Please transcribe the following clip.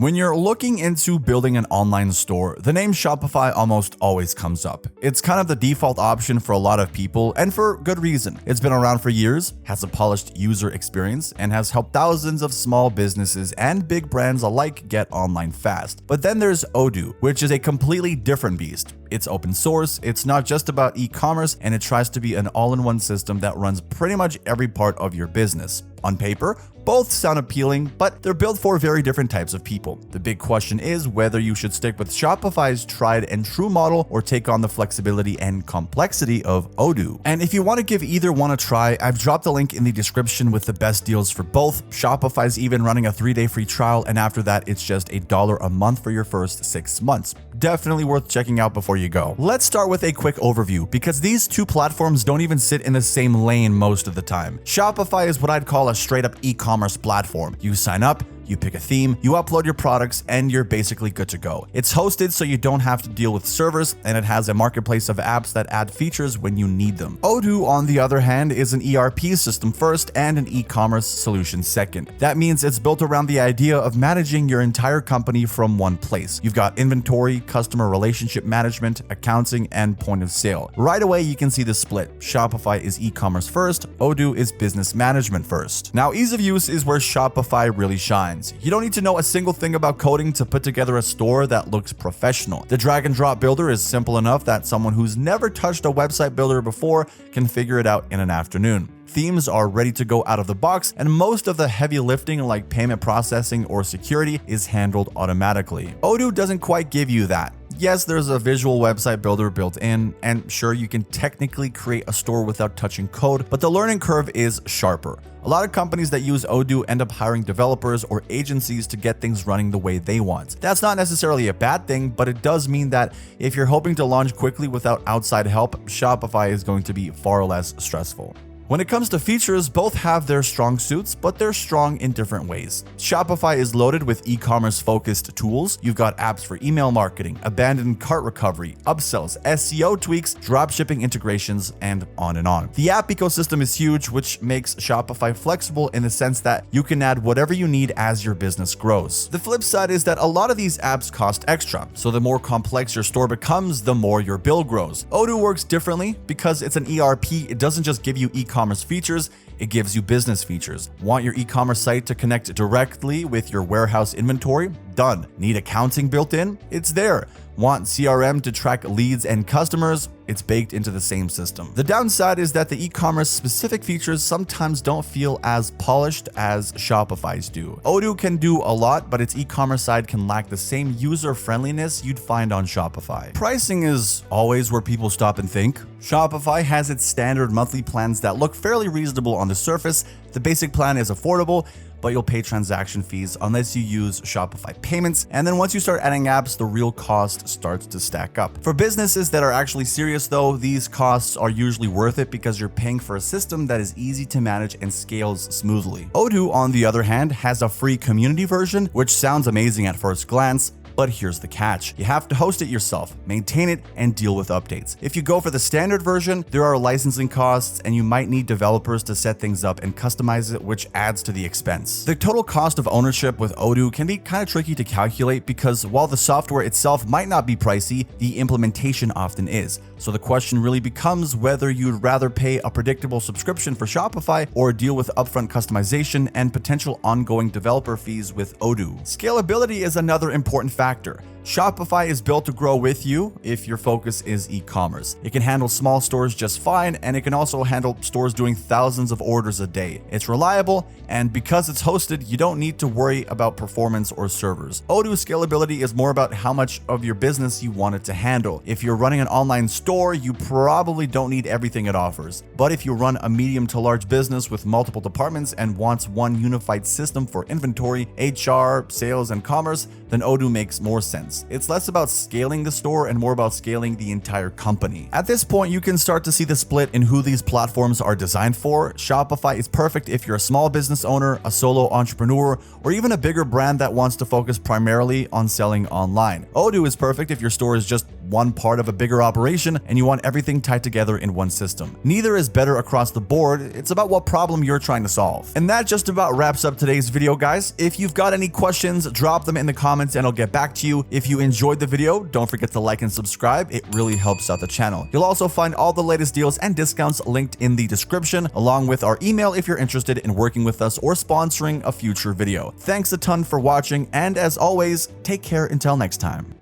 When you're looking into building an online store, the name Shopify almost always comes up. It's kind of the default option for a lot of people, and for good reason. It's been around for years, has a polished user experience, and has helped thousands of small businesses and big brands alike get online fast. But then there's Odoo, which is a completely different beast. It's open source, it's not just about e-commerce, and it tries to be an all-in-one system that runs pretty much every part of your business. On paper, both sound appealing, but they're built for very different types of people. The big question is whether you should stick with Shopify's tried and true model or take on the flexibility and complexity of Odoo. And if you want to give either one a try, I've dropped a link in the description with the best deals for both. Shopify's even running a 3-day free trial, and after that, it's just $1 a month for your first 6 months. Definitely worth checking out before you go. Let's start with a quick overview, because these two platforms don't even sit in the same lane most of the time. Shopify is what I'd call a straight up e-commerce platform. You sign up, you pick a theme, you upload your products, and you're basically good to go. It's hosted so you don't have to deal with servers, and it has a marketplace of apps that add features when you need them. Odoo, on the other hand, is an ERP system first and an e-commerce solution second. That means it's built around the idea of managing your entire company from one place. You've got inventory, customer relationship management, accounting, and point of sale. Right away, you can see the split. Shopify is e-commerce first, Odoo is business management first. Now, ease of use is where Shopify really shines. You don't need to know a single thing about coding to put together a store that looks professional. The drag and drop builder is simple enough that someone who's never touched a website builder before can figure it out in an afternoon. Themes are ready to go out of the box, and most of the heavy lifting like payment processing or security is handled automatically. Odoo doesn't quite give you that. Yes, there's a visual website builder built in, and sure, you can technically create a store without touching code, but the learning curve is sharper. A lot of companies that use Odoo end up hiring developers or agencies to get things running the way they want. That's not necessarily a bad thing, but it does mean that if you're hoping to launch quickly without outside help, Shopify is going to be far less stressful. When it comes to features, both have their strong suits, but they're strong in different ways. Shopify is loaded with e-commerce focused tools. You've got apps for email marketing, abandoned cart recovery, upsells, SEO tweaks, dropshipping integrations, and on and on. The app ecosystem is huge, which makes Shopify flexible in the sense that you can add whatever you need as your business grows. The flip side is that a lot of these apps cost extra, so the more complex your store becomes, the more your bill grows. Odoo works differently because it's an ERP. It doesn't just give you e-commerce features, it gives you business features. Want your e-commerce site to connect directly with your warehouse inventory? Done. Need accounting built in? It's there. Want CRM to track leads and customers? It's baked into the same system. The downside is that the e-commerce specific features sometimes don't feel as polished as Shopify's do. Odoo can do a lot, but its e-commerce side can lack the same user friendliness you'd find on Shopify. Pricing is always where people stop and think. Shopify has its standard monthly plans that look fairly reasonable on the surface. The basic plan is affordable, but you'll pay transaction fees unless you use Shopify payments. And then once you start adding apps, the real cost starts to stack up. For businesses that are actually serious though, these costs are usually worth it because you're paying for a system that is easy to manage and scales smoothly. Odoo, on the other hand, has a free community version, which sounds amazing at first glance. But here's the catch. You have to host it yourself, maintain it, and deal with updates. If you go for the standard version, there are licensing costs, and you might need developers to set things up and customize it, which adds to the expense. The total cost of ownership with Odoo can be kind of tricky to calculate because while the software itself might not be pricey, the implementation often is. So the question really becomes whether you'd rather pay a predictable subscription for Shopify or deal with upfront customization and potential ongoing developer fees with Odoo. Scalability is another important factor. Shopify is built to grow with you if your focus is e-commerce. It can handle small stores just fine, and it can also handle stores doing thousands of orders a day. It's reliable, and because it's hosted, you don't need to worry about performance or servers. Odoo-Scalability is more about how much of your business you want it to handle. If you're running an online store, you probably don't need everything it offers. But if you run a medium to large business with multiple departments and wants one unified system for inventory, HR, sales, and commerce, then Odoo makes more sense. It's less about scaling the store and more about scaling the entire company. At this point, you can start to see the split in who these platforms are designed for. Shopify is perfect if you're a small business owner, a solo entrepreneur, or even a bigger brand that wants to focus primarily on selling online. Odoo is perfect if your store is just one part of a bigger operation and you want everything tied together in one system. Neither is better across the board, it's about what problem you're trying to solve. And that just about wraps up today's video, guys. If you've got any questions, drop them in the comments and I'll get back to you. If you enjoyed the video, don't forget to like and subscribe. It really helps out the channel. You'll also find all the latest deals and discounts linked in the description, along with our email if you're interested in working with us or sponsoring a future video. Thanks a ton for watching, and as always, take care until next time.